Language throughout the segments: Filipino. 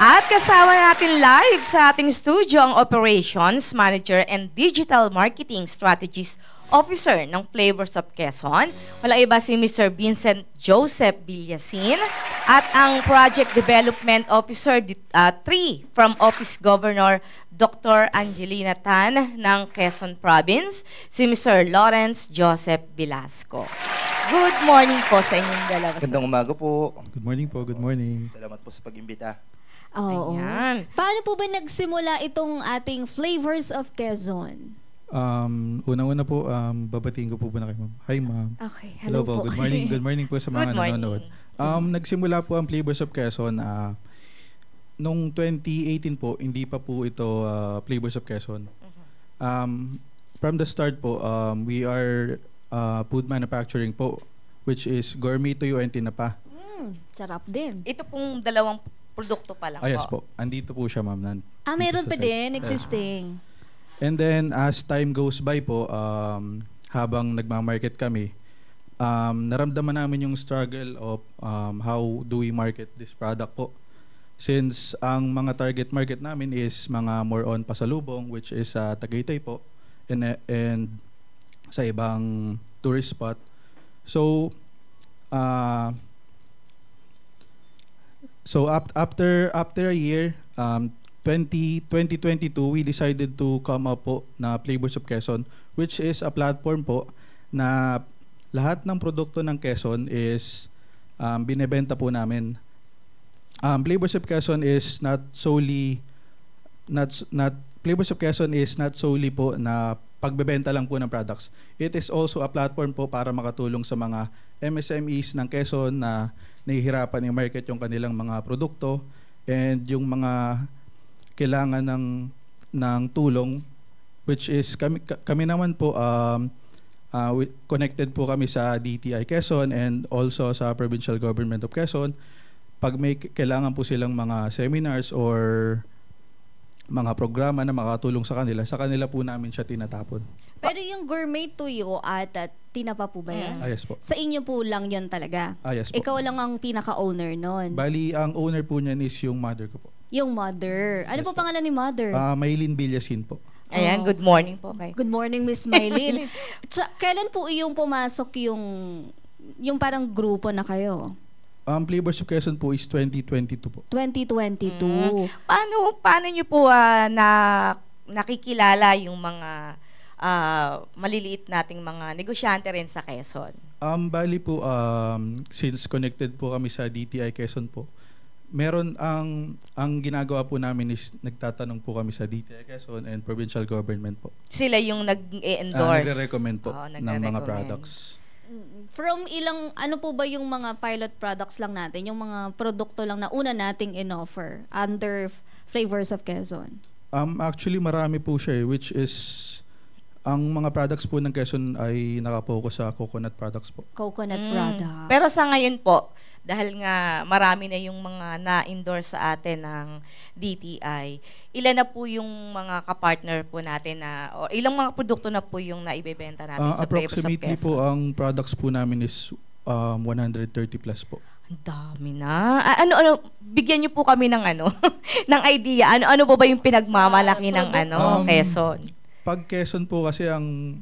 At kasama natin live sa ating studio ang Operations Manager and Digital Marketing Strategies Officer ng Flavors of Quezon. Walang iba si Mr. Vincent Joseph Villasin at ang Project Development Officer 3 from Office Governor Dr. Angelina Tan ng Quezon Province, si Mr. Lawrence Joseph Velasco. Good morning po sa inyong dalawa. Gandang umaga po. Good morning po, good morning. Salamat po sa pag-imbita. Oo. Ayan. Paano po ba nagsimula itong ating Flavors of Quezon? Unang-una po, babatiin ko po muna kay ma'am. Hi ma'am. Okay, hello po. Good morning. Good morning po sa mga Good morning. nanonood. Nagsimula po ang Flavors of Quezon noong 2018 po, hindi pa po ito Flavors of Quezon. From the start po, we are food manufacturing po, which is gourmet tuyo and tinapa. Sarap din. Ito pong dalawang produkto pa lang Yes po. po. Andito po siya ma'am. Meron pa din, Yes. existing. And then as time goes by po, habang nagmamarket kami, naramdaman namin yung struggle of how do we market this product po. Since ang mga target market namin is mga more on pasalubong, which is Tagaytay po, and sa ibang tourist spot. So, after a year, 2022, we decided to come up po na Flavors of Quezon, which is a platform po na lahat ng produkto ng Quezon is binebenta po namin. Flavors of Quezon is not solely Flavors of Quezon is not solely po na pagbebenta lang po ng products. It is also a platform po para makatulong sa mga MSMEs ng Quezon na nahihirapan i-market yung kanilang mga produkto and yung mga kailangan ng tulong, which is kami naman po connected po kami sa DTI Quezon and also sa Provincial Government of Quezon. Pag may kailangan po silang mga seminars or mga programa na makatulong sa kanila po namin siya tinatapon. Pero yung gourmet tuyo at tinapa po ba yan? Yes po. Sa inyo po lang yan talaga? Yes po. Ikaw lang ang pinaka-owner nun? Bali, ang owner po niyan is yung mother ko po. Yung mother. Ano Yes po po. pangalan ni mother? Maylin Villasin po. Ayan, good morning po kay. Good morning, Miss Mylene. Kailan po yung pumasok yung parang grupo na kayo? Flavors of Quezon po is 2022 po. 2022. Paano niyo po nakikilala yung mga maliliit nating mga negosyante rin sa Quezon? Bali po, since connected po kami sa DTI Quezon po, meron ang ginagawa po namin is nagtatanong po kami sa DTI Quezon and provincial government po. Sila yung nag-endorse? Nagre-recommend po ng mga products. From ano po ba yung mga pilot products lang natin, yung mga produkto lang na una nating in-offer under Flavors of Quezon? Actually, marami po siya which is ang mga products po ng Quezon ay nakapokus sa coconut products po. Coconut product. Pero sa ngayon po, dahil nga marami na yung mga na-endorse sa atin ng DTI, ilan na po yung mga kapartner po natin o ilang mga produkto na po yung naibebenta natin sa Flavors of Quezon? Approximately po, ang products po namin is 130 plus po. Ang dami na. Bigyan niyo po kami ng ng idea. Ano po ba yung pinagmamalaki ng Quezon? Pag Quezon po kasi ang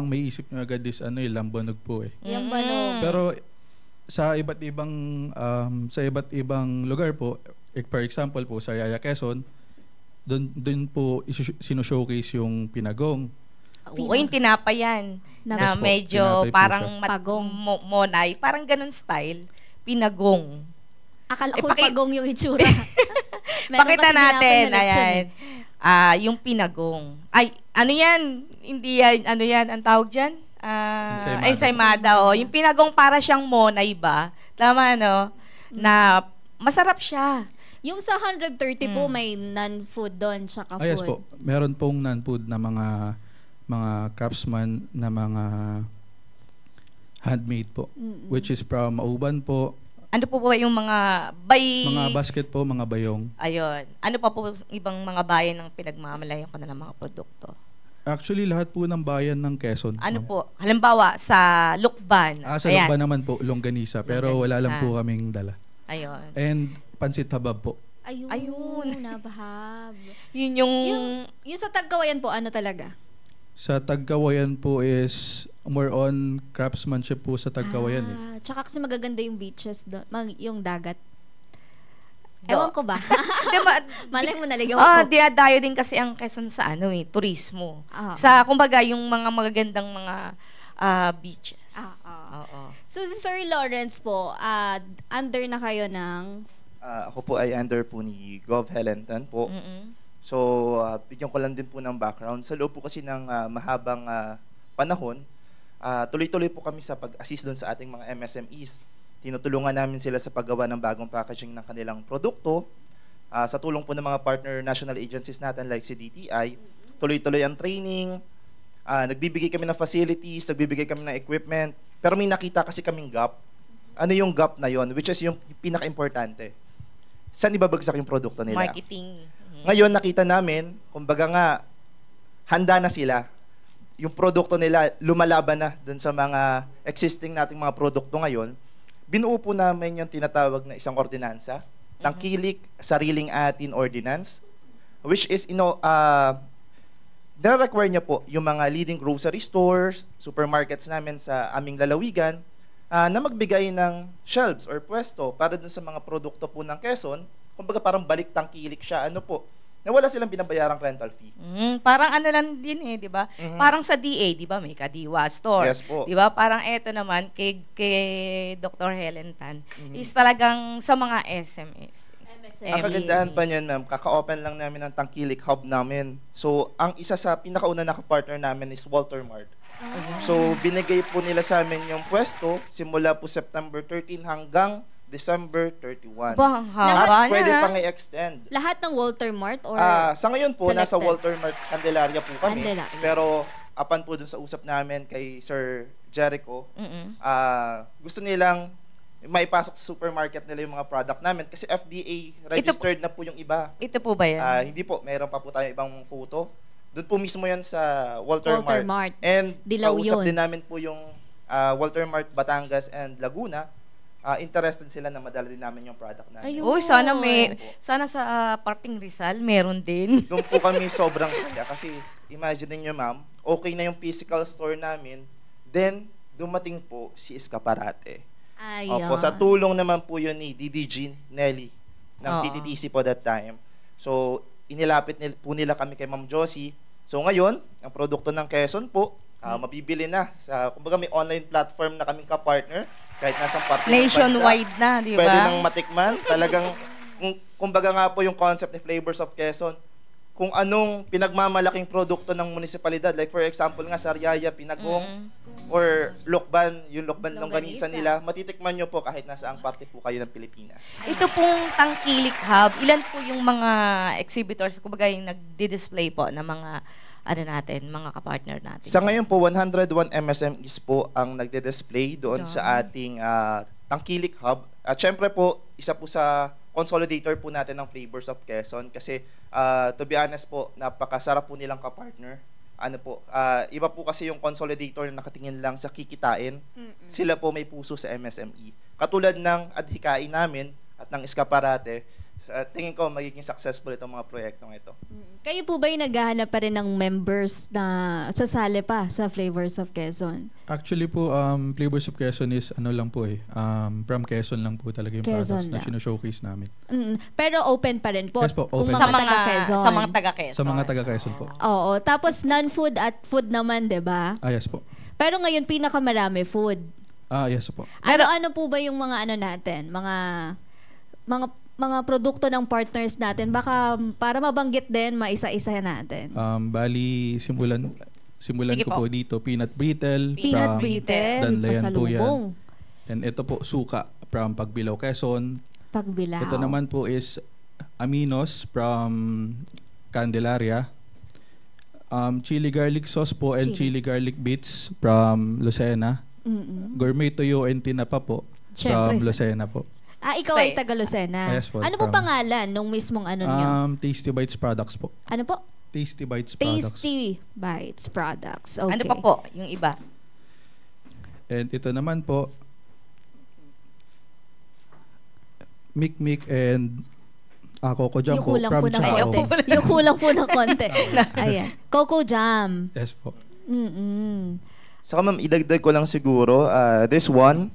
may isip nyo agad is Lambanog po eh. Yung banog. Pero sa iba't ibang lugar po, for example po sa Yaya Quezon, doon po sino-showcase yung pinagong. Oo, yung tinapa yan. Na Yes po, medyo tinapay po parang siya. Pagong. monay. Parang ganun style. Pinagong. Akala ko pagong yung itsura. Pakita natin. Ayan. Yung pinagong. Ay, ano yan? Hindi yan. Ano yan? Ang tawag dyan? Ensaymada. Yung pinagong para siyang monay ba? Tama, no? Na masarap siya. Yung sa 130 po, may non-food doon, tsaka food. Yes po. Meron pong non-food na mga craftsman na mga handmade po. Which is from Mauban po. Ano po ba yung mga Mga basket po, mga bayong. Ayun. Ano pa po ibang mga bayan ng pinagmamalayan ko na ng mga produkto? Actually, lahat po ng bayan ng Quezon. Ano po? Halimbawa, sa Lukban. Sa Lukban naman po, longganisa. Pero wala lang Longganisa. po kaming dala. Ayun. And pansit habab po. Ayun. Nabahab. Yun yung... Yung sa Tagkawayan po, ano talaga? Sa Tagkawayan po is more on craftsmanship po sa Tagkawayan eh. Tsaka kasi magaganda yung beaches, yung dagat. Do- Ewan ko ba? Malay mo, naligaw ko. Dinadayo din kasi ang Quezon sa turismo. Ah. Sa, kumbaga, yung mga magagandang mga beaches. Oo. So, si Sir Lawrence po, under na kayo ng... Ako po ay under po ni Gov. Helentan po. Mm-mm. So, bigyan ko lang din po ng background. Sa loob po kasi ng mahabang panahon, tuloy-tuloy po kami sa pag-assist doon sa ating mga MSMEs. Tinutulungan namin sila sa paggawa ng bagong packaging ng kanilang produkto. Sa tulong po ng mga partner national agencies natin like si DTI, tuloy-tuloy ang training, nagbibigay kami ng facilities, nagbibigay kami ng equipment, pero may nakita kasi kaming gap. Ano yung gap na yon, which is yung pinaka-importante? Saan ibabagsak yung produkto nila? Marketing. Ngayon, nakita namin, kumbaga nga, handa na sila. Yung produkto nila, lumalaban na dun sa mga existing nating mga produkto ngayon. Binuo po namin yung tinatawag na isang ordinansa, Tangkilik Sariling Atin Ordinance, which is, nire-require niya po yung mga leading grocery stores, supermarkets namin sa aming lalawigan, na magbigay ng shelves or pwesto para dun sa mga produkto po ng Quezon. Kumbaga parang balik tangkilik siya. Na wala silang binabayarang rental fee. Parang lang din di ba? Parang sa DA, di ba? May Kadiwa store. Yes po. Di ba? Parang eto naman kay Dr. Helen Tan is talagang sa mga SMS. Ang kagandahan pa niyan, ma'am, kaka-open lang namin ng Tangkilik Hub namin. So, ang isa sa pinakauna na partner namin is Walter Mart. So, binigay po nila sa amin yung pwesto simula po September 13 hanggang December 31. Bang, At haba pwede na. pang i-extend. Lahat ng Walter Mart or... Sa ngayon po, nasa selected? Walter Mart Candelaria po kami. Candelaria. Pero, apan po dun sa usap namin kay Sir Jericho, gusto nilang maipasok sa supermarket nila yung mga product namin kasi FDA registered na po yung iba. Ito po ba yan? Hindi po, meron pa po tayo ibang photo. Doon po mismo yan sa Walter Walter Mart. Mart. And Dilaw kausap yun. din namin po yung Walter Mart Batangas and Laguna. Interested sila na madala din namin yung product namin. Ayun. Uy, sana sa parting Rizal meron din. Doon po kami sobrang saya kasi imagine niyo ma'am, okay na yung physical store namin, then dumating po si Escaparate. Ayun. Opo, sa tulong naman po yun ni DDG Nelly ng Oo. PTTC po that time. So, inilapit po nila kami kay Ma'am Josie. So, ngayon, ang produkto ng Quezon po, mabibili na. Kumbaga may online platform na kaming ka-partner kahit nasa parte ng Nationwide bansa. na, di ba? Pwede nang matikman. Talagang, kumbaga nga po yung concept ni Flavors of Quezon, kung anong pinagmamalaking produkto ng munisipalidad. Like for example nga, Sariaya, Pinagong, or Lokban, yung Lokban Longganisa. Longganisa nila, matitikman nyo po kahit nasaang parte po kayo ng Pilipinas. Ito pong Tangkilik Hub, ilan po yung mga exhibitors, kumbaga yung nagdi-display po ng mga mga kapartner natin? Sa ngayon po, 101 MSMEs po ang nagde-display doon sa ating Tangkilik Hub. At syempre po, isa po sa consolidator po natin ng Flavors of Quezon kasi to be honest po, napakasarap po nilang kapartner. Iba po kasi yung consolidator na nakatingin lang sa kikitain. Sila po may puso sa MSME. Katulad ng adhikain namin at ng Escaparate, tingin ko magiging successful itong mga proyektong ito. Kayo po ba yung naghahanap pa rin ng members na sasali pa sa Flavors of Quezon? Actually po, Flavors of Quezon is lang po from Quezon lang po talaga yung Quezon products na lang. sino-showcase namin. Pero open pa rin po. Yes po, Kung open. sa mga mga taga-Quezon. sa mga taga-Quezon. Sa mga taga-Quezon po. Oo. Tapos non-food at food naman, di ba? Yes po. Pero ngayon, pinakamarami food. Yes po. Ano po ba yung mga natin? Mga produkto ng partners natin, baka para mabanggit din, maisa-isa natin. Bali, simulan Sige ko po dito, peanut brittle. Peanut from brittle, Danlayan po yan. pasalubong, And ito po, suka from Pagbilao, Quezon. pagbilao. Ito naman po is aminos from Candelaria. Chili garlic sauce po and chili garlic bits from Lucena. Gourmet tuyo and tinapa po Syempre, from Lucena po. ikaw ay taga Lucena. Yes po, Ano po from- pangalan nung mismong niyo? Tasty Bites products po. Ano po? Tasty Bites products. Tasty Bites products. Okay. Ano pa po yung iba? And ito naman po, Mikmik and Coco Jam Yung po kulang from po ng Chao. konti. Yung kulang po ng konti. Ayan. Coco Jam. Yes po. Mm-mm. Saka ma'am, idagdag ko lang siguro, this one,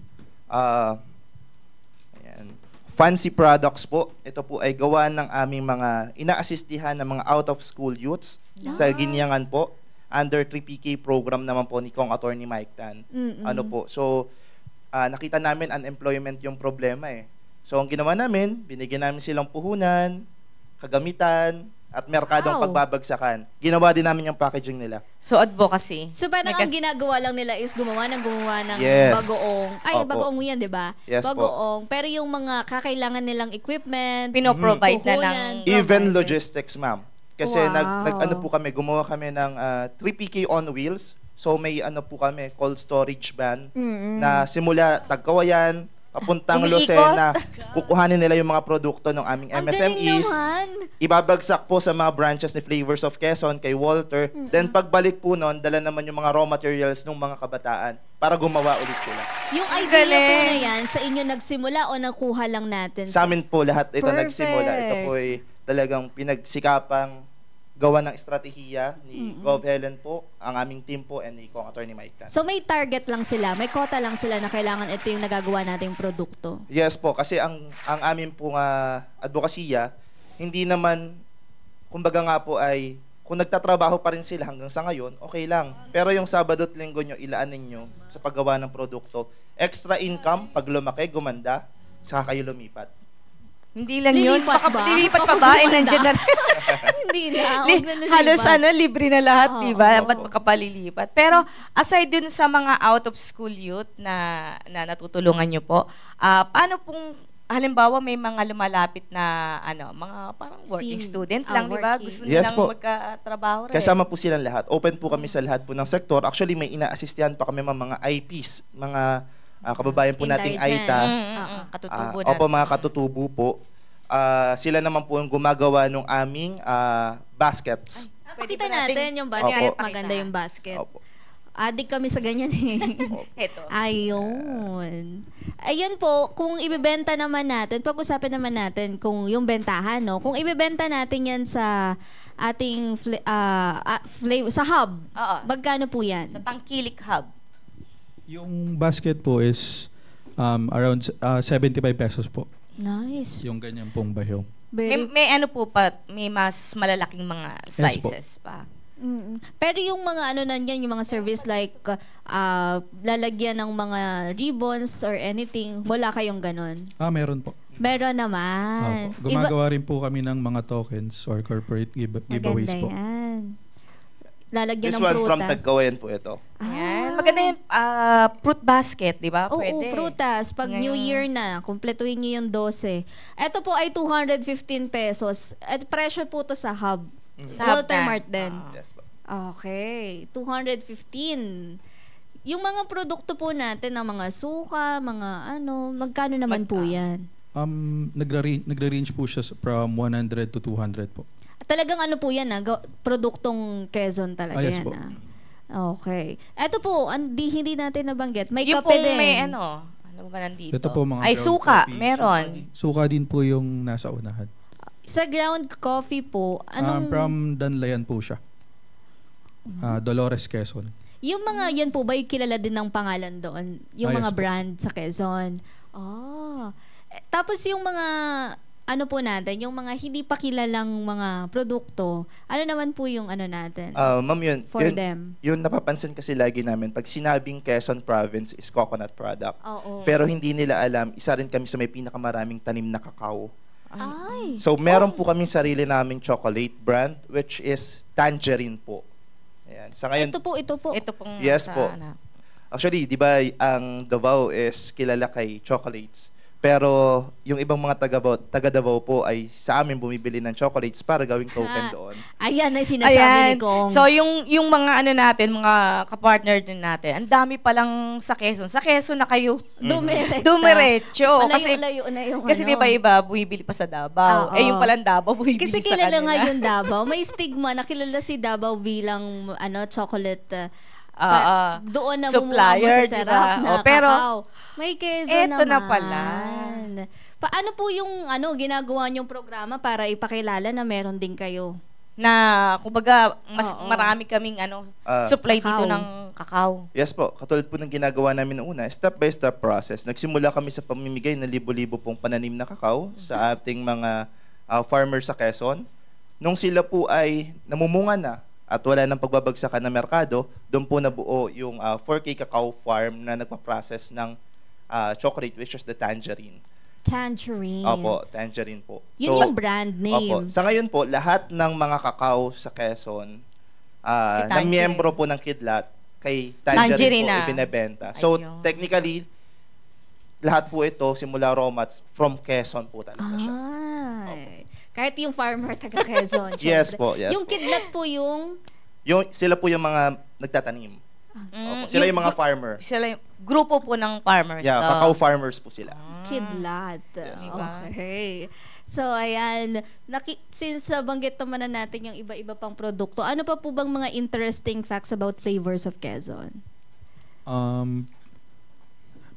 ayan, Fancy Products po. Ito po ay gawa ng aming mga ina-assistihan ng mga out-of-school youths sa Ginyangan po. Under 3PK program naman po ni Kong Attorney Mike Tan. Ano po, so nakita namin unemployment yung problema eh. So ang ginawa namin, binigyan namin silang puhunan, kagamitan, at merkadong Wow. pagbabagsakan. Ginawa din namin yung packaging nila. So, advocacy. So, parang ang ginagawa lang nila is gumawa ng Yes. bagoong. Ay, Opo. bagoong yan, di ba? Yes po. Bagoong. Pero yung mga kakailangan nilang equipment, Pinoprovide na ng... Puhunan. Even Provider. logistics, ma'am. Kasi Wow. ano po kami, gumawa kami ng 3PK on wheels. So may ano po kami, cold storage van na simula Tagkawayan, papuntang Umiikot. Lucena, kukuhanin nila yung mga produkto ng aming ang galing MSMEs. naman. Ibabagsak po sa mga branches ni Flavors of Quezon kay Walter. Then pagbalik po nun, dala naman yung mga raw materials ng mga kabataan para gumawa ulit sila. Yung idea po galing. na yan, sa inyo nagsimula o nakuha lang natin? Sa amin po lahat ito Perfect. nagsimula. Ito po ay talagang pinagsikapang gawa ng estratehiya ni Gov Helen po, ang aming team po, and ni Kong Attorney Mike Tan. So may target lang sila, may quota lang sila na kailangan ito yung nagagawa nating produkto. Yes po, kasi ang amin pong advokasya, hindi naman, kumbaga nga po ay, kung nagtatrabaho pa rin sila hanggang sa ngayon, okay lang. Pero yung Sabado at Linggo nyo, ilaan ninyo sa paggawa ng produkto. Extra income, pag lumaki, gumanda, saka kayo lumipat. Hindi lang yun. Lilipat ba? Lilipat pa ba? Eh, nandiyan na. Hindi na. Li- Huwag na lumipat. halos libre na lahat, Oo. di ba? Opo. Ba't makapalilipat? Pero aside dun sa mga out-of-school youth na natutulungan nyo po, paano pong, halimbawa may mga lumalapit na, mga parang working student lang, di ba? working. Gusto Yes nilang po. magkatrabaho rin. Kasama po silang lahat. Open po kami sa lahat po ng sektor. Actually, may ina-assistihan pa kami mga IPs, mga kababayan po nating Indigent. AITA. Katutubo na. Opo, mga katutubo po. Sila naman po yung gumagawa ng aming baskets. Pakita Pwede ba natin yung basket. Opo. Maganda yung basket. Opo. Adik kami sa ganyan eh. Ito. Ayun. Ayun po, kung ibebenta naman natin, pag-usapan naman natin kung yung bentahan, no? Kung ibebenta natin yan sa ating sa hub, Oo. magkano po yan? Sa Tangkilik Hub. Yung basket po is around 75 pesos po. Nice. Yung ganyan pong bayong. May ano po pa, may mas malalaking mga Yes po. sizes pa. Mm. Pero yung mga nanyan, yung mga service like lalagyan ng mga ribbons or anything, wala kayong ganon? Meron po. Meron naman. Opo. Gumagawa rin po kami ng mga tokens or corporate giveaways Maganda po. yan. Lalagyan This ng one from prutas. Tagkawayan po ito. Ayan. Maganda yung fruit basket, di ba? Oo, Pwede. prutas. Pag New Ngayon. Year na, kumpletuhin niyo yung 12. Ito po ay 215 pesos. At presyo po to sa hub. Sa hub Walter na. Mart din. Yes po. Okay. 215. Yung mga produkto po natin, ng mga suka, mga magkano naman po yan? Nagre-range po siya from 100 to 200 po. Talagang po yan produktong Quezon talaga Yes yan po. Okay. Ito po, hindi natin nabanggit. May Yung kape pong din. may ano ba nandito? Ito po mga Ay, ground suka. coffee. Meron. Suka din po yung nasa unahan. Sa ground coffee po, anong... From Danlayan po siya. Dolores, Quezon. Yung mga yan po ba yung kilala din ng pangalan doon? Yung Yes mga po. brand sa Quezon? Tapos yung mga po natin, yung mga hindi pa kilalang mga produkto, ano naman po yung natin? Ma'am, yun, For yun, them. yun napapansin kasi lagi namin, pag sinabing Quezon Province is coconut product. Oo. Pero hindi nila alam, isa rin kami sa may pinakamaraming tanim na kakao. Ay. So, meron po kaming sarili naming chocolate brand, which is Tangerine po. Ayan. Sa ngayon, Ito po. Ito pong Yes sa, po. Actually, di ba, ang Davao is kilala kay chocolates. Pero yung ibang mga taga Davao po ay sa amin bumibili ng chocolates para gawing token doon. Ayan na sinasabi ni Kong. So, yung mga natin, mga kapartner din natin, ang dami palang sa Quezon. Sa Quezon na kayo dumiretso. Malayo-layo na yung Kasi di ba iba, bumibili pa sa Davao. Oo. Yung palang Davao, bumibili Kasi sa kilala kanila. nga yung Davao. May stigma na kilala si Davao bilang chocolate doon na Supplier, bumuha mo sa di ba? sarap na Pero, kakao. May Quezon eto na naman. pala. Paano po yung ginagawa niyong programa para ipakilala na meron din kayo? Na, kumbaga, mas Oo. marami kaming supply Kakao. dito ng kakao. Yes po, katulad po ng ginagawa namin noong una, step-by-step process. Nagsimula kami sa pamimigay ng libo-libo pong pananim na kakao sa ating mga farmers sa Quezon. Nung sila po ay namumunga na at wala nang pagbabagsakan na merkado, doon po nabuo yung 4K Cacao Farm na nagpa-process ng chocolate, which is the Tangerine. Tangerine. Opo, Tangerine po. Yun yung brand name. Opo. Sa ngayon po, lahat ng mga kakao sa Quezon na Tangerine. miyembro po ng Kidlat, kay Tangerine Tangerine po na. ibinebenta. So, Ayun. technically, lahat po ito, simula raw mats, from Quezon po talaga siya. Kahit yung farmer taga Quezon. Yes syempre. po, yes Yung po. kidlat po yung... Sila po yung mga nagtatanim. Opo. Sila yung mga farmer. Sila yung grupo po ng farmers. Yeah, to. cacao farmers po sila. Kidlat. Yes. Okay. So, ayan. Since banggit naman na natin yung iba-iba pang produkto, ano pa po bang mga interesting facts about Flavors of Quezon?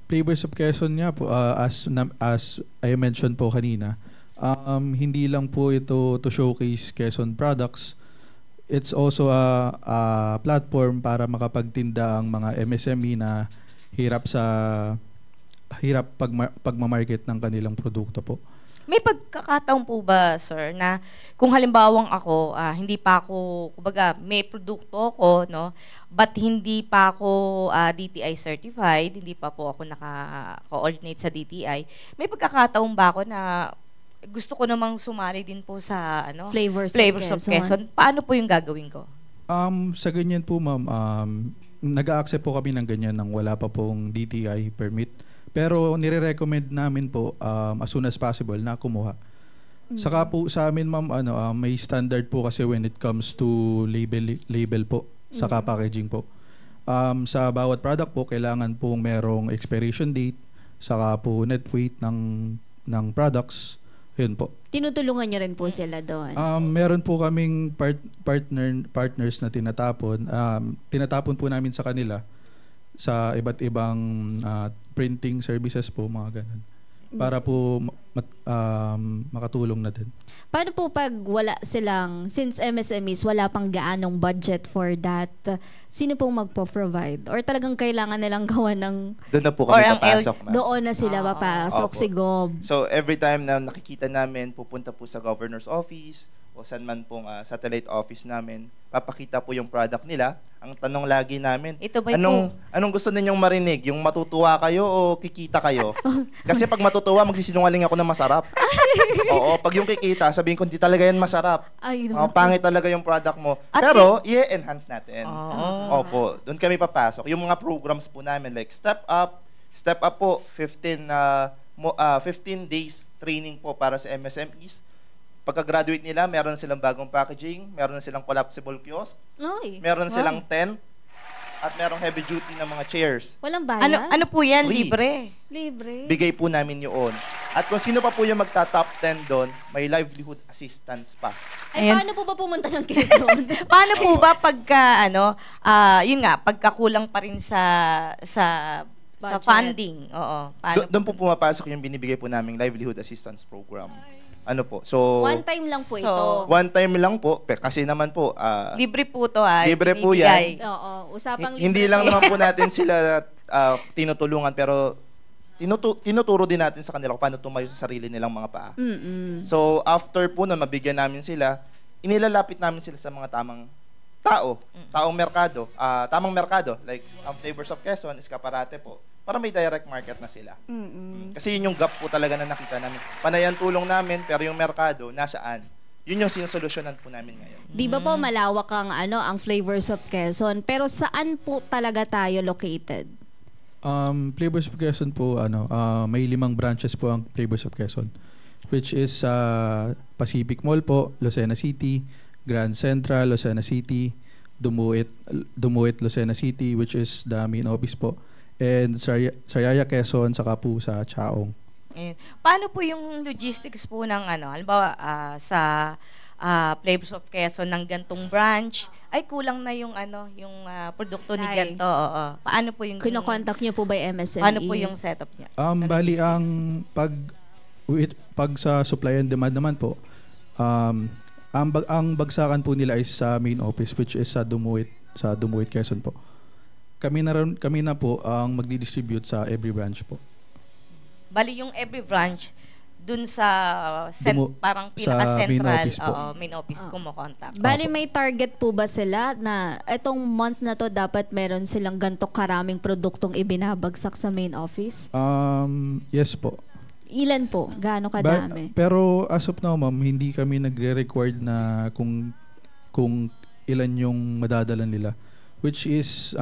Flavors of Quezon nga po, as I mentioned po kanina, hindi lang po ito to showcase Quezon products. It's also a platform para makapagtinda ang mga MSME na hirap pagmamarket ng kanilang produkto po. May pagkakataon po ba, sir, na kung halimbawang ako, hindi pa ako, kumbaga, may produkto ko, no? But hindi pa ako DTI certified, hindi pa po ako naka-coordinate sa DTI. May pagkakataon ba ako na gusto ko namang sumali din po sa Flavors of Quezon. Paano po yung gagawin ko? Sa ganyan po, ma'am, nag-a-accept po kami ng ganyan nang wala pa pong DTI permit. Pero nire-recommend namin po as soon as possible na kumuha. Saka po sa amin, ma'am, may standard po kasi when it comes to label po, saka packaging po. Sa bawat product po, kailangan po merong expiration date, saka po net weight ng products. Yun po. Tinutulungan nyo rin po sila doon. Meron po kaming partners na tinatapon. Tinatapon po namin sa kanila sa iba't ibang printing services po, mga ganun. Para po makatulong na din. Paano po pag wala silang, since MSMEs, wala pang gaanong budget for that, sino pong magpo-provide? Or talagang kailangan nilang gawa ng... Doon na po Or kami ang papasok, ma'am. Doon na sila papasok, Opo. si Gob. So, every time na nakikita namin, pupunta po sa governor's office o saan man pong satellite office namin, papakita po yung product nila. Ang tanong lagi namin, Ito ba anong gusto ninyong marinig? Yung matutuwa kayo o kikita kayo? Kasi pag matutuwa, magsisinungaling ako na masarap. Oo, pag yung kikita, sabihin ko, hindi talaga yan masarap. Ay, Pangit talaga yung product mo. At Pero, i-enhance natin. Oh. Opo, doon kami papasok. Yung mga programs po namin, like Step Up po, 15 days training po para sa MSMEs. Pagka-graduate nila, meron silang bagong packaging, meron silang collapsible kiosk, meron silang tent, at merong heavy duty na mga chairs. Walang bayad? Ano po yan? Free. Libre? Bigay po namin yun. At kung sino pa po yung magta-top 10 doon, may livelihood assistance pa. Ay, Ayun. paano po ba pumunta ng Quezon? Paano po ba pagka, yun nga, pagkakulang pa rin sa Budget. funding? Oo. Paano Doon po pumapasok yung binibigay po naming livelihood assistance program. So, One time lang po So, ito. one time lang po, kasi naman po, libre po to libre po binibigay. yan. Oo, usapang libre. Hindi lang po. naman po natin sila tinutulungan, pero tinuturo din natin sa kanila kung paano tumayo sa sarili nilang mga paa. So, after po na mabigyan namin sila, inilalapit namin sila sa mga tamang taong merkado, tamang merkado, like ang Flavors of Quezon, Escaparate po, para may direct market na sila. Kasi yun yung gap po talaga na nakita namin. Panay ang tulong namin, pero yung merkado, nasaan? Yun yung sinusolusyonan po namin ngayon. Di ba po malawak ang Flavors of Quezon, pero saan po talaga tayo located? Flavors of Quezon po, may 5 branches po ang Flavors of Quezon, which is Pacific Mall po, Lucena City, Grand Central, Lucena City, Dumuit, Lucena City, which is the main office po, and Sariaya, Quezon, saka po sa Chaong. Paano po yung logistics po ng halimbawa sa Flavors of Quezon ng gantong branch, ay kulang na yung produkto ni ganto. Oo. Paano po yung Kino-contact niyo po ba yung MSMEs? Paano po yung setup niya? Bali logistics? ang pag sa supply and demand naman po, ang bagsakan po nila is sa main office, which is sa Dumuit, Quezon po. Kami na po ang magdi-distribute sa every branch po. Bali yung every branch dun sa parang sa main pinaka-central office po. main office kumokontak. Bali, may target po ba sila na etong month na to dapat meron silang ganito karaming produktong ibinabagsak sa main office? Yes po. Ilan po? Gaano kadami? Pero as of now, ma'am, hindi kami nagre-record na kung ilan yung madadala nila. Which is,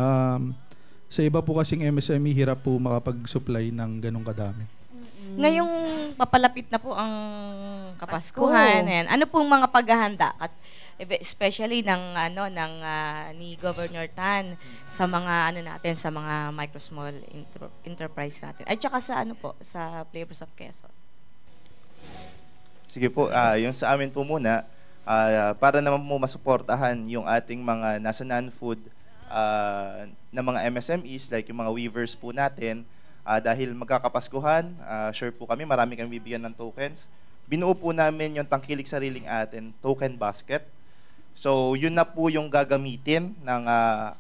sa iba po kasing MSME, hirap po makapag-supply ng ganong kadami. Ngayong papalapit na po ang Kapaskuhan. Ayan. Ano pong mga paghahanda? Especially ni Governor Tan sa mga natin, sa mga micro small enterprise natin. At saka sa sa Flavors of Quezon. Sige po, yung sa amin po muna, para naman po masuportahan yung ating mga nasa non-food na mga MSMEs, like yung mga weavers po natin, dahil magkakapaskuhan, sure po kami, marami kami bibigyan ng tokens. Binuo po namin yung Tangkilik Sariling Atin token basket. So, yun na po yung gagamitin ng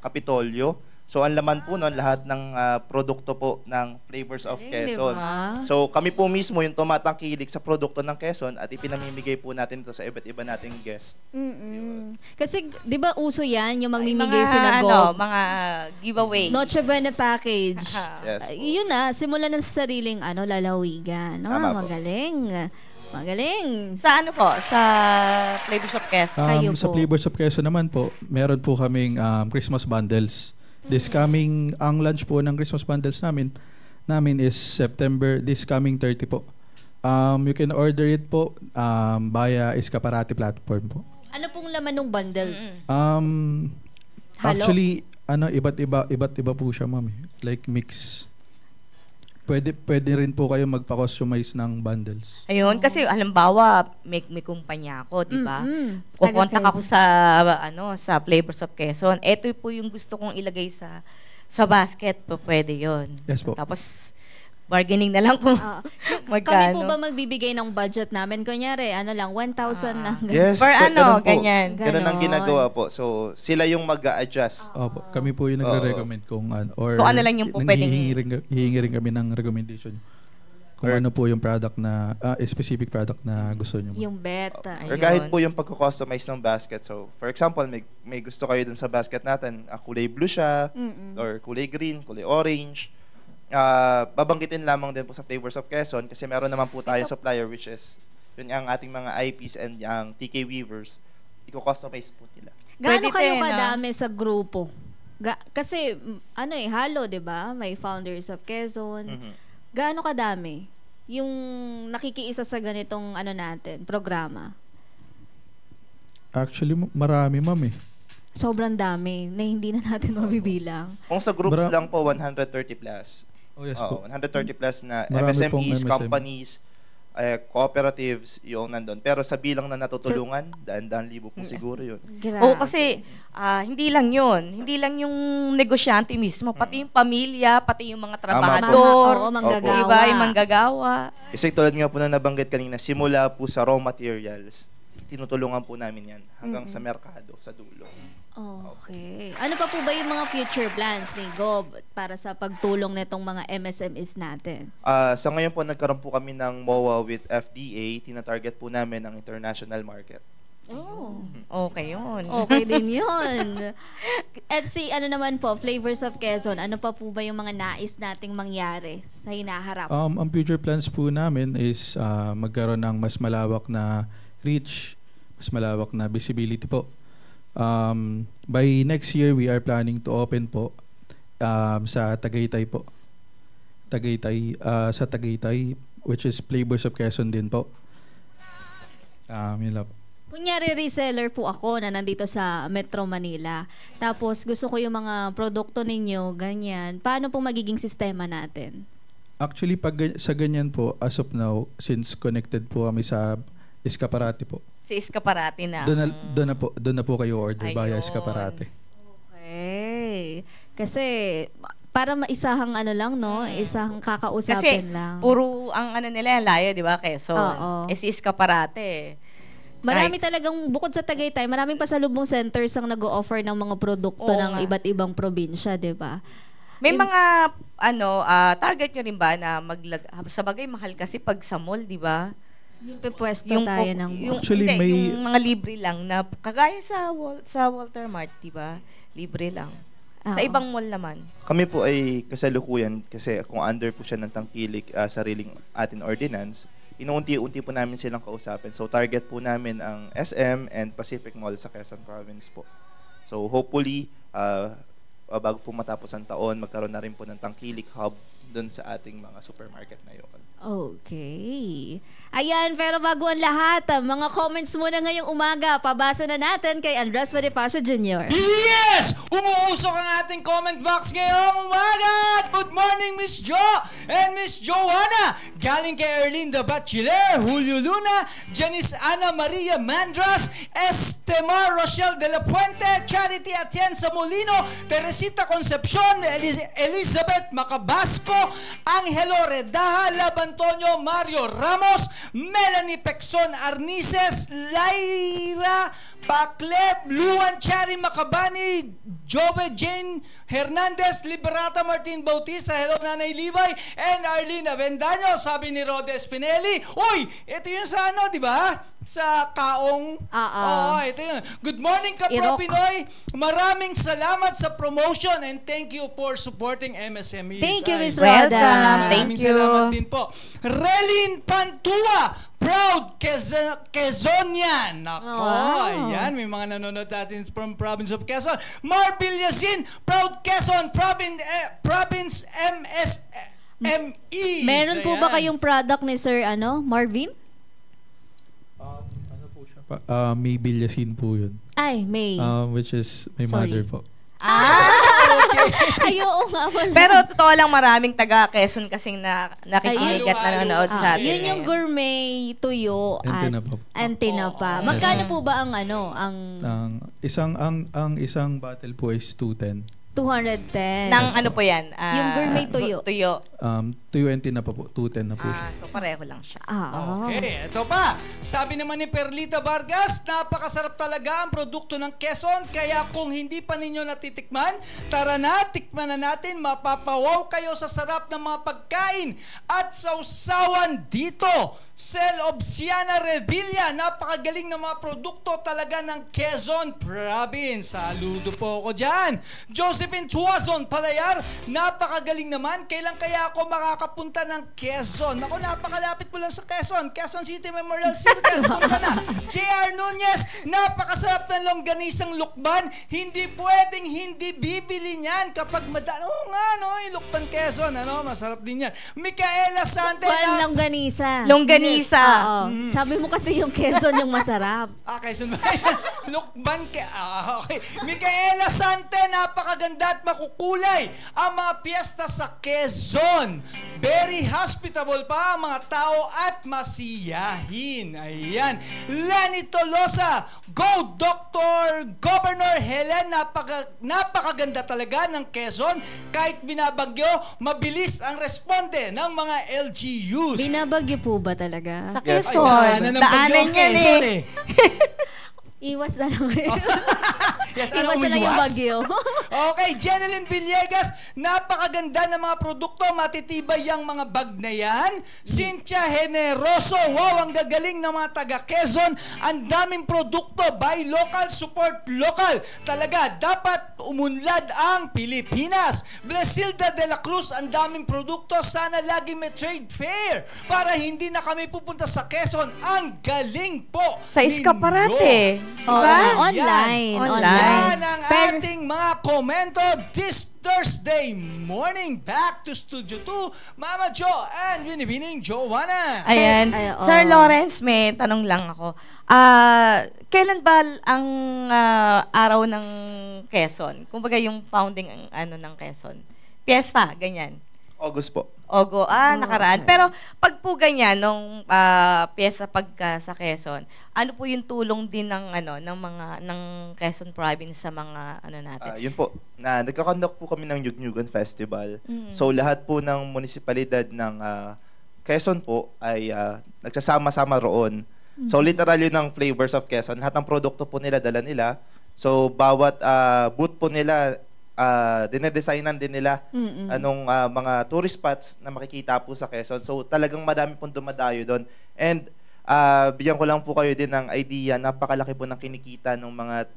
Kapitolyo. So, ang laman po nun, lahat ng produkto po ng Flavors of Quezon. Diba? So, kami po mismo yung tumatangkilik sa produkto ng Quezon at ipinamimigay po natin ito sa iba't iba nating guest. Kasi, di ba uso yan, yung magmimigay Mga, sila mga giveaway. Noche Buena package. Yes po. Yun simulan ng sariling lalawigan. Tama po. Magaling. Sa sa Flavors of Quezon. Kayo Sa po. Flavors of Quezon naman po, meron po kaming Christmas bundles. Ang launch po ng Christmas bundles namin is this coming 30 po. You can order it po via Escaparate platform po. Ano pong laman ng bundles? Halo? Actually, iba't iba po siya, ma'am. Like mix. Pwede rin po kayo magpa-customize ng bundles. Ayun, kasi halimbawa, may kumpanya ako, di ba? Kukontak Taga ako sa Flavors of Quezon. Ito po yung gusto kong ilagay sa basket, pwede yon. Yes po. Tapos, bargaining na lang kung Kami magkano. po ba magbibigay ng budget namin? Kunyari, 1,000 lang. Yes, Per ganun po. ganyan. Ganun ang ginagawa po. So, sila yung mag-a-adjust. Opo, kami po yung nagre-recommend kung ano lang yung po pwedeng- hihingi rin kami ng recommendation. Kung ano po yung product na, specific product na gusto nyo. Yung beta. Or kahit po yung pagkustomize ng basket. So, for example, may gusto kayo dun sa basket natin, kulay blue siya, or kulay green, kulay orange. Babanggitin lamang din po sa Flavors of Quezon kasi meron naman po tayo supplier which is yun ang ating mga IPs and ang TK Weavers. Iko-customize po nila. Gaano Pwede kayo din, kadami sa grupo? Kasi, halo, di ba? May Founders of Quezon. Gaano kadami yung nakikiisa sa ganitong programa? Actually, marami, ma'am eh. Sobrang dami na hindi na natin mabibilang. Kung sa groups lang po, 130 plus. Oh, yes po. 130 plus na Marami pong MSMEs, MSME. companies, cooperatives, yung nandun. Pero sa bilang na natutulungan, daan-daan libo po siguro yun. Oo, kasi hindi lang yun. Hindi lang yung negosyante mismo. Pati yung pamilya, pati yung mga trabahador. Oo, manggagawa. Diba? Yung manggagawa. Kasi tulad nga po na nabanggit kanina, simula po sa raw materials, tinutulungan po namin yan hanggang sa merkado, sa dulo. Okay. Ano pa po ba yung mga future plans ni Gob para sa pagtulong nitong mga MSMEs natin? Sa ngayon po, nagkaroon po kami ng MOA with FDA. Tina-target po namin ang international market. Oh. Okay yun. Okay din yun. At naman po, Flavors of Quezon, ano pa po ba yung mga nais nating mangyari sa hinaharap? Ang future plans po namin is magkaroon ng mas malawak na reach, mas malawak na visibility po. By next year, we are planning to open po sa Tagaytay po. Sa Tagaytay, which is Flavors of Quezon din po. Yun lang po. Kunyari reseller po ako na nandito sa Metro Manila. Tapos gusto ko yung mga produkto ninyo, ganyan. Paano po magiging sistema natin? Actually, sa ganyan po, as of now, since connected po kami sa Escaparate po, Si Escaparate na. doon na po kayo order via Ayun. Escaparate. Okay. Kasi para maisahang ano lang, no? Isahang kakausapin Kasi lang. puro ang ano nila, layo, di ba, Quezon. Oo. Si Escaparate. Marami talagang, bukod sa Tagaytay, maraming pasalubong centers ang nag-o-offer ng mga produkto Oo ng nga. iba't ibang probinsya, di ba? May mga target nyo rin ba na sa bagay mahal kasi pag sa mall, di ba? Yung pepwesto tayo ng Actually, yung mga libre lang na kagaya sa Walter Mart, di ba? Libre lang. Sa Oo. ibang mall naman. Kami po ay kasalukuyan kasi kung under po siya ng tangkilik sariling atin ordinance, inuunti-unti po namin silang kausapin. So target po namin ang SM and Pacific Mall sa Quezon Province po. So hopefully, bago po matapos ang taon, magkaroon na rin po ng tangkilik hub doon sa ating mga supermarket na yun. Okay. Ayan, pero bago ang lahat, mga comments muna ngayong umaga. Pabasa na natin kay Andres Bonifacio Jr. Yes! Umuusok ang ating comment box ngayong umaga! Good morning, Miss Jo and Miss Joanna! Galing kay Erlene the Bachelor, Julio Luna, Janice Ana Maria Mandras, Estemar Rochelle de la Puente, Charity Atienza Molino, Teresita Concepcion, Elizabeth Macabasco, Angelo Redaha, Labantonio Mario Ramos, Melanie Pexon Arnices, Laira Bacleb, Luan Chari Macabani, Jove Jane Hernandez, Liberata Martin Bautista, hello Nanay Libay, and Arlene Avendaño. Sabi ni Rode Spinelli, uy, ito yung sa ano, di ba? Sa Kaong. Oo, ito yun. Good morning, Kapro Irok. Pinoy. Maraming salamat sa promotion and thank you for supporting MSMEs. Thank you, Miss Welcome. Roda. Thank Maraming you. salamat din po. Relin Pantua, proud Quezonian. Nako, Wow. ayan. May mga nanonood natin from province of Quezon. Marbil Yasin, proud Quezon, province MSME. Meron po ba kayong product ni Sir Marvin? Ano po siya? May Bilyasin po yun. Ay, May. Which is my Sorry. mother po. Ay, oo nga pala. Pero totoo lang maraming taga Quezon kasing nakikinig at Halo-halo. nanonood sa atin. Yun yung ngayon. gourmet tuyo at Antenna pa. antenna pa. Magkano po ba ang Ang isang bottle po is 210. 210? Nang ano po yan? Yung gourmet tuyo. Tuyo. 220 na pa po. 210 na po siya. So pareho lang siya. Okay, ito pa. Sabi naman ni Perlita Vargas, napakasarap talaga ang produkto ng Quezon. Kaya kung hindi pa ninyo natitikman, tara na, tikman na natin. Mapapawaw kayo sa sarap ng mga pagkain at sausawan dito. Cell of Siana Revilla, napakagaling ng mga produkto talaga ng Quezon Province. Saludo po ako dyan. Josephine Tuazon Palayar, napakagaling naman. Kailan kaya ako makakapunta ng Quezon? Ako, napakalapit mo lang sa Quezon. Quezon City Memorial Circle. Punta na. J.R. Nunez, napakasarap ng longganisang lukban. Hindi pwedeng hindi bibili niyan kapag oo nga, no? Yung lukban Quezon, masarap din yan. Micaela Sante, Longganisa. Longganisa. Oo. Sabi mo kasi yung Quezon yung masarap. Quezon ba? Lukban okay. Micaela Sante, napakaganda at makukulay ang mga piyesta sa Quezon. Very hospitable pa ang mga tao at masiyahin. Ayan. Lenny Tolosa, go Dr. Governor Helen, napakaganda talaga ng Quezon. Kahit binabagyo, mabilis ang responde ng mga LGUs. Binabagyo po ba talaga? Sa Yes. Quezon. Daanan ng bagyo Daanan ang yan Quezon eh. Iwas na lang. Yes, Iwas na lang yung bagyo. Okay, Jeneline Villegas, napakaganda ng mga produkto, matitibay ang mga bag na yan. Cynthia Generoso, wow, ang gagaling ng mga taga Quezon. Ang daming produkto, buy local, support local. Talaga, dapat umunlad ang Pilipinas. Blesilda de la Cruz, ang daming produkto, sana lagi may trade fair para hindi na kami pupunta sa Quezon. Ang galing po Sa Escaparate. Oo, Diba? online. Online. Yan ang Pero- ating mga komento this Thursday morning. Back to Studio 2, Mama Jo and Binibining Joanna. Ayan. Ay, oo. Sir Lawrence, may tanong lang ako. Kailan ba ang araw ng Quezon? Kumbaga yung founding ng Quezon. Fiesta, ganyan. August po. Nakaraan. Pero pag po ganyan, nung pyesa pagka sa Quezon, ano po yung tulong din ng ng Quezon Province sa mga natin? Yun po, nagkakonduct po kami ng Yugnyugan Festival. So lahat po ng munisipalidad ng Quezon po ay nagsasama-sama roon. So literal yun ng Flavors of Quezon. Lahat ng produkto po nila, dala nila. So bawat booth po nila, dinedesignan din nila anong mga tourist spots na makikita po sa Quezon. So talagang madami pong dumadayo doon. And bigyan ko lang po kayo din ng idea, napakalaki po ng kinikita ng mga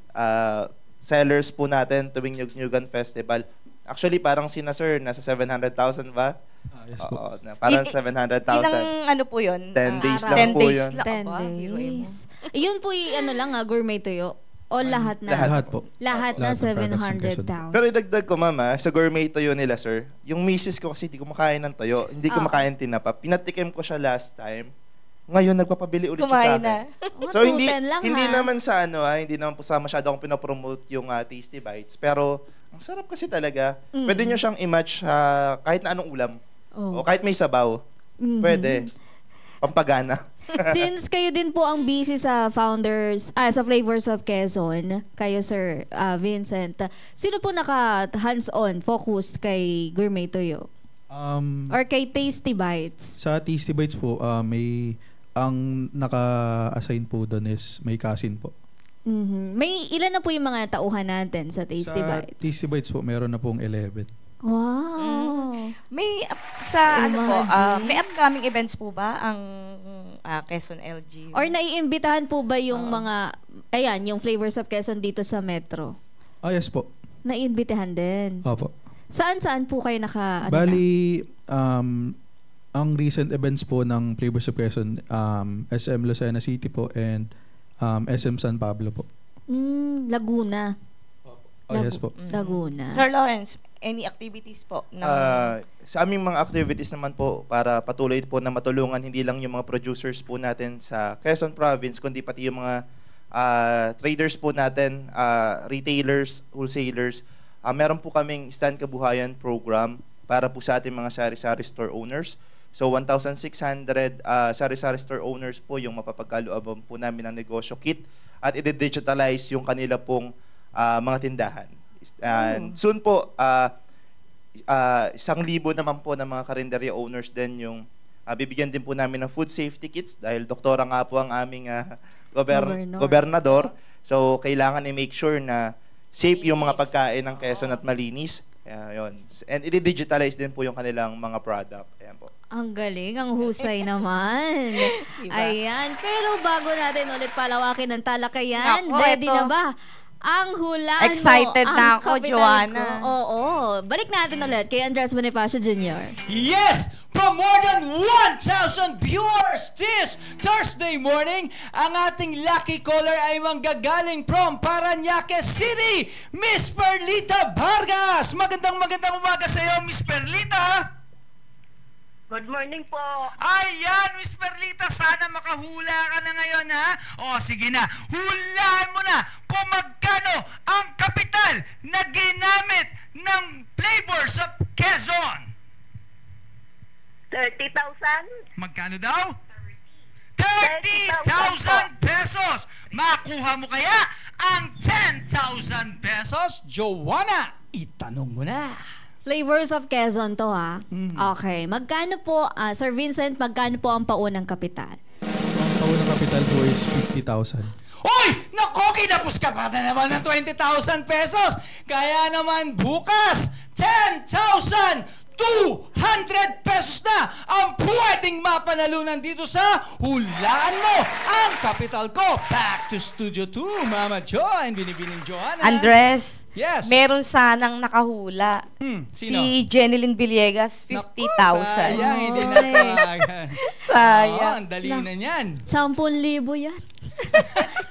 sellers po natin tuwing Yugnyugan Festival. Actually, parang sina sir, nasa 700,000 ba? Yes po. Parang 700,000. Ilang po yun? 10 days lang 10 po days yun. lang. 10 Aba, biruin mo. days. Yun po gourmet tuyo. O lahat na? Lahat po. Lahat na Lahat ng products ng Quezon. 700,000. Pero idagdag ko, mama, sa gourmet toyo nila, sir, yung misis ko kasi hindi ko makain ng toyo, hindi ko makain tinapa. Pinatikim ko siya last time. Ngayon, nagpapabili ulit siya sa Kumain akin. na. So, hindi, 210 lang, hindi ha? naman sa hindi naman po sa masyado akong pinapromote yung Tasty Bites. Pero, ang sarap kasi talaga. Pwede nyo siyang i-match kahit na anong ulam. O kahit may sabaw. Pwede. Pampagana. Since kayo din po ang busy sa sa Flavors of Quezon, kayo Sir Vincent, sino po naka hands-on, focus kay Gourmet Tuyo? Or kay Tasty Bites? Sa Tasty Bites po, ang naka-assign po doon is may cousin po. May ilan na po yung mga tauhan natin sa Tasty Sa Bites? Tasty Bites po, meron na pong 11. Wow! May may upcoming events po ba ang Quezon LG? Or naiimbitahan po ba yung mga, yung Flavors of Quezon dito sa Metro? Yes po. Naiimbitahan din? Opo. Saan po kayo Bali, ang recent events po ng Flavors of Quezon, SM Lucena City po and SM San Pablo po. Laguna. Yes po. Laguna. Sir Lawrence, any activities po? Sa aming mga activities naman po para patuloy po na matulungan hindi lang yung mga producers po natin sa Quezon Province kundi pati yung mga traders po natin, retailers, wholesalers. Meron po kaming Stand Kabuhayan program para po sa ating mga sari-sari store owners. So 1,600 sari-sari store owners po yung mapapagkalooban po namin ng negosyo kit at i-digitalize yung kanila pong mga tindahan. And soon po, 1,000 naman po ng mga karinderya owners din yung bibigyan din po namin ng food safety kits dahil doktora nga po ang aming gobernador. So, kailangan i-make sure na safe yung mga pagkain ng Quezon at malinis. Yun. And i-digitalize din po yung kanilang mga product. Ayan po. Ang galing, ang husay naman. Diba? Ayan. Pero bago natin ulit palawakin ng talakayan, Nako, ready ito. na ba? Ang hulaan mo, Excited na ang ako, kapital Joanna. ko. Oo. Balik natin ulit kay Andres Bonifacio Jr. Yes! From more than 1,000 viewers this Thursday morning, ang ating lucky caller ay manggagaling from Parañaque City, Miss Perlita Vargas. Magandang umaga sa iyo, Miss Perlita. Good morning po. Ayan, Miss Perlita, sana makahula ka na ngayon, ha? O, sige na, hulaan mo na kung magkano ang kapital na ginamit ng Flavors of Quezon. 30,000? Magkano daw? 30,000 pesos! Makuha mo kaya ang 10,000 pesos? Joanna, itanong mo na. Flavors of Quezon to, ha? Okay. Magkano po, Sir Vincent, magkano po ang paunang kapital? Ang paunang kapital po is 50,000. Hoy! Nako, kinapos ka pa na naman ng 20,000 pesos. Kaya naman bukas, 10,200 pesos na ang pwedeng mapanalunan dito sa Hulaan Mo ang Kapital Ko. Back to Studio 2, Mama Jo and Binibining Joanna. Andres, Yes. meron sanang nakahula. Sino? Si Jeneline Villegas, 50,000. Sayang, hindi na Oy. Sayang. ang dali na niyan. 10,000 yan.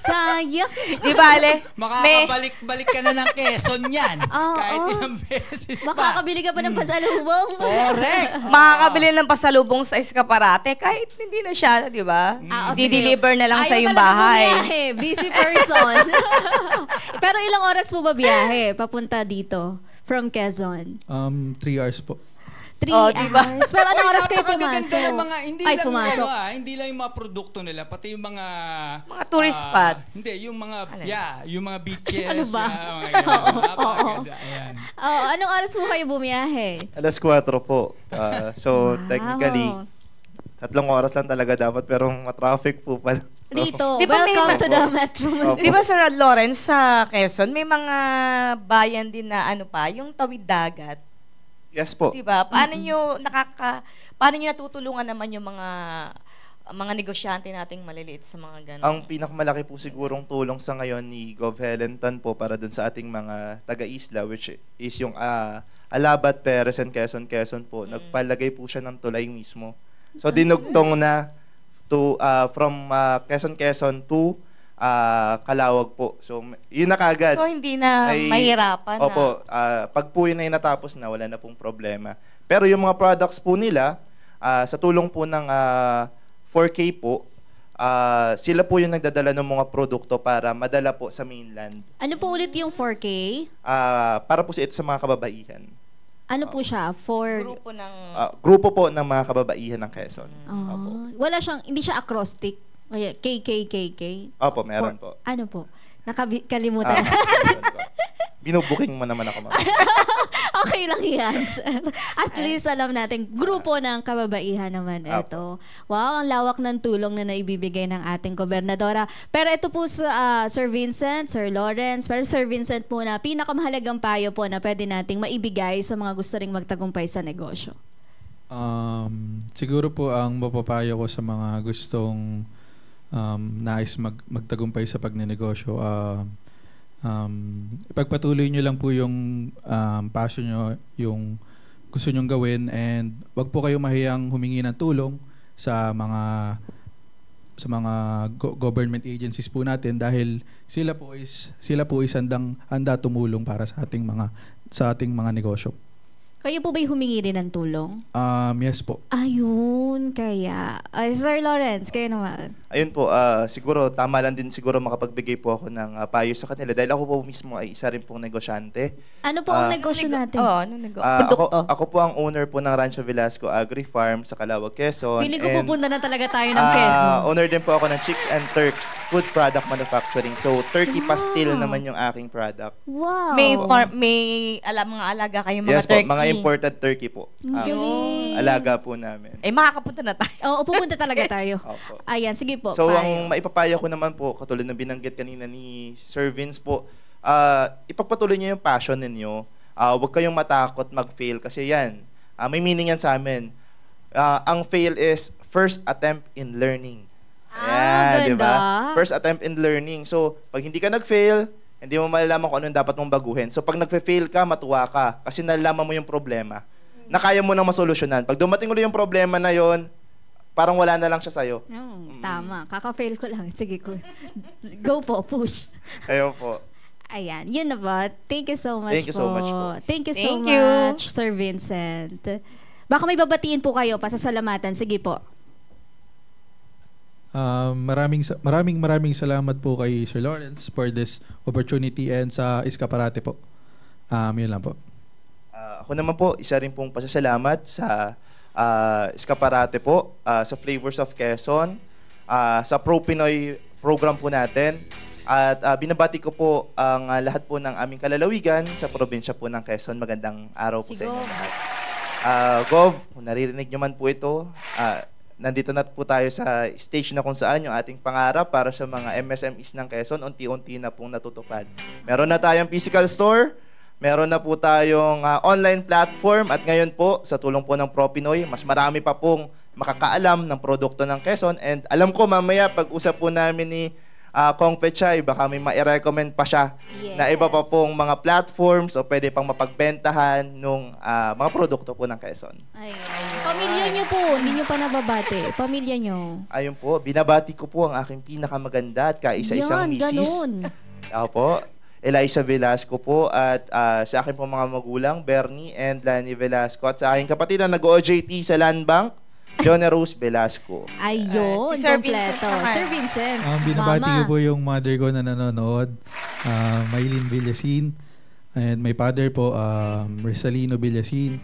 Sayang. Di bale, Makakabalik-balik ka na ng Quezon yan. Oo. Kahit ilang beses pa. Makakabili ka pa ng pasalubong. Correct. makakabili ng pasalubong sa eskaparate kahit hindi na siya, di ba? Sige. Di-deliver na lang sa Ayaw iyong talaga bahay. bumiyahe. Busy person. Pero ilang oras po ba biyahe papunta dito from Quezon? 3 hours po. 3 Oh, diba? hours. Pero anong oras kayo napakaganda pumasok? ng mga, hindi Ay, lang pumasok. Yung, hindi lang yung mga produkto nila, pati yung mga... Mga tourist spots. Hindi, yung mga, Ano? yung mga beaches. Ano ba? Mga ganun. Napakaganda. Ayan. Oh, anong oras po kayo bumiyahe? Alas 4 po. So, Wow. technically, 3 oras lang talaga dapat, pero ma-traffic po pala. So, Dito, Di ba may welcome ma- to the Metro Manila. Opo. Di ba, Sir Lawrence, sa Quezon, may mga bayan din na yung tawid dagat. yes po. Di ba? Paano paano nyo natutulungan naman yung mga negosyante nating maliliit sa mga ganun? Ang pinakamalaki po sigurong tulong sa ngayon ni Gov. Helen Tan po para dun sa ating mga taga-isla, which is yung Alabat, Perez, and Quezon po. Nagpalagay po siya ng tulay mismo. So, dinugtong na from Quezon to Calawag po. So, yun na kagad. So, hindi na mahirapan na. Opo, pag po yun ay natapos na, wala na pong problema. Pero yung mga products po nila, sa tulong po ng 4K po, sila po yung nagdadala ng mga produkto para madala po sa mainland. Ano po ulit yung 4K? Para po ito sa mga kababaihan. Ano po siya? Grupo ng... Grupo po ng mga kababaihan ng Quezon. Opo. Wala siyang, hindi siya acrostic. Kaya KKKK. Opo, meron po. Ano po? Kalimutan. Meron po. Binubuking mo naman ako, ma'am. Okay lang yan, sir. At least alam natin, grupo ng kababaihan naman ito. Wow, ang lawak ng tulong na naibibigay ng ating gobernadora. Pero ito po sa Sir Vincent, Sir Lawrence, pero Sir Vincent muna, pinakamahalagang payo po na pwede nating maibigay sa mga gusto ring magtagumpay sa negosyo. Siguro po ang mapapayo ko sa mga gustong nais magtagumpay sa pagnenegosyo, ipagpatuloy nyo lang po yung passion nyo, yung gusto nyong gawin, and wag po kayo mahiyang humingi ng tulong sa mga government agencies po natin, dahil sila po is handa tumulong para sa ating mga negosyo. Kayo po ba'y humingi rin ng tulong? Yes po. Ayun, kaya. Ay, Sir Lawrence, kayo naman. Ayun po, siguro tama lang din siguro makapagbigay po ako ng payo sa kanila dahil ako po mismo ay isa rin pong negosyante. Ano po ang negosyo natin? Produkto. Ako po ang owner po ng Rancho Velasco Agri Farm sa Calawag, Quezon. Feeling ko And, pupunta na talaga tayo ng Quezon. owner din po ako ng Chicks and Turks Food Product Manufacturing. So, turkey pastil naman yung aking product. Wow. May mga alaga kayong mga Yes po, turkey. mga imported turkey po. Ang galing. Alaga po namin. Makakapunta na tayo. Oo, pupunta talaga tayo. Opo. Ayan, sige po. So, payo. ang maipapaya ko naman po, katulad ng binanggit kanina ni Sir Vince po, ipagpatuloy niyo yung passion ninyo. Huwag kayong matakot mag-fail kasi yan. May meaning yan sa amin. Ang fail is first attempt in learning. Ganda. Diba? First attempt in learning. So, pag hindi ka nag-fail, hindi mo malalaman kung anong dapat mong baguhin. So, pag nag-fail ka, matuwa ka kasi nalalaman mo yung problema na kaya mo nang masolusyonan. Pag dumating ulit yung problema na yon, parang wala na lang siya sa'yo. Tama. Kaka-fail ko lang. Sige ko. Go po, push. Ayun po. Ayan, yun na ba? Thank you so much Thank you so much po. Thank you so Thank you. much, Sir Vincent. Baka may babatiin po kayo, pasasalamatan. Sige po. Maraming salamat po kay Sir Lawrence for this opportunity, and sa Escaparate po. Yun lang po. Ako naman po, isa rin pong pasasalamat sa Escaparate po, sa Flavors of Quezon, sa Pro Pinoy program po natin. At binabati ko po ang lahat po ng aming kalalawigan sa probinsya po ng Quezon. Magandang araw po sa inyo lahat. Gov, kung naririnig nyo man po ito, nandito na po tayo sa stage na kung saan yung ating pangarap para sa mga MSMEs ng Quezon unti-unti na pong natutupad. Meron na tayong physical store, meron na po tayong online platform, at ngayon po, sa tulong po ng ProPinoy, mas marami pa pong makakaalam ng produkto ng Quezon. And alam ko mamaya, pag-usap po namin ni Kong Pechay, baka may ma-recommend pa siya na iba pa pong mga platforms o pwede pang mapagbentahan ng mga produkto po ng Quezon. Pamilya nyo po, hindi nyo pa nababate. Pamilya nyo. Ayun po, binabati ko po ang aking pinakamaganda at kaisa-isang misis. Opo, Eliza Velasco po, at sa akin po mga magulang, Bernie and Lani Velasco, at sa aking kapatid na nag-OJT sa Land Bank, Jonah Rose Velasco. Ayun, Si Sir kompleto. Vincent naman. Sir Vincent. Binabati Mama. ko po yung mother ko na nanonood, Maylin Villasin, and my father po, Rizalino Villasin.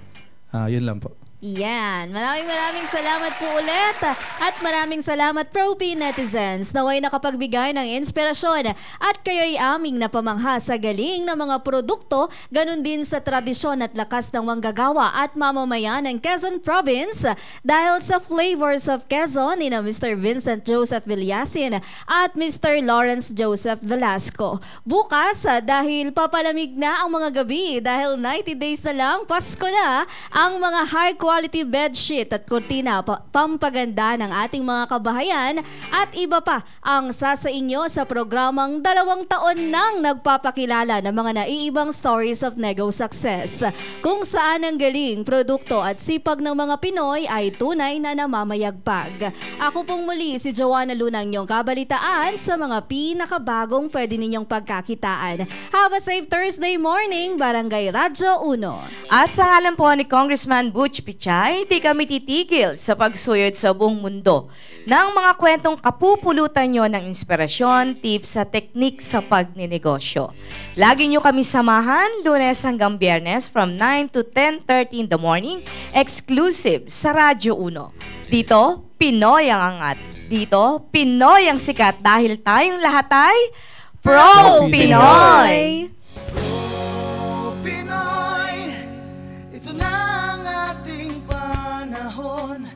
Yun lang po. Yan. Maraming salamat po ulit. At maraming salamat Pro-P netizens naway nakapagbigay ng inspirasyon at kayo'y aming napamangha sa galing ng mga produkto, ganun din sa tradisyon at lakas ng manggagawa at mamamayan ng Quezon Province dahil sa Flavors of Quezon ni Mr. Vincent Joseph Villasin at Mr. Lawrence Joseph Velasco. Bukas, dahil papalamig na ang mga gabi dahil 90 days na lang, Pasko na, ang mga high quality bedsheet at kurtina pampaganda ng ating mga kabahayan at iba pa ang sasa inyo sa programang 2 taon nang nagpapakilala ng mga naiibang stories of nego success. Kung saan ang galing, produkto at sipag ng mga Pinoy ay tunay na namamayagpag. Ako pong muli si Joanna Luna, yung kabalitaan sa mga pinakabagong pwede ninyong pagkakitaan. Have a safe Thursday morning, Barangay Radyo 1. At sa ngalan po ni Congressman Butch Pichay, di kami titigil sa pagsuyod sa buong mundo ng mga kwentong kapupulutan nyo ng inspirasyon, tips at teknik sa pagninegosyo. Lagi nyo kami samahan, Lunes hanggang Biyernes from 9 to 10:30 in the morning, exclusive sa Radyo 1. Dito, Pinoy ang angat. Dito, Pinoy ang sikat dahil tayong lahat ay Pro-Pinoy! Pinoy, ito na ang ating panahon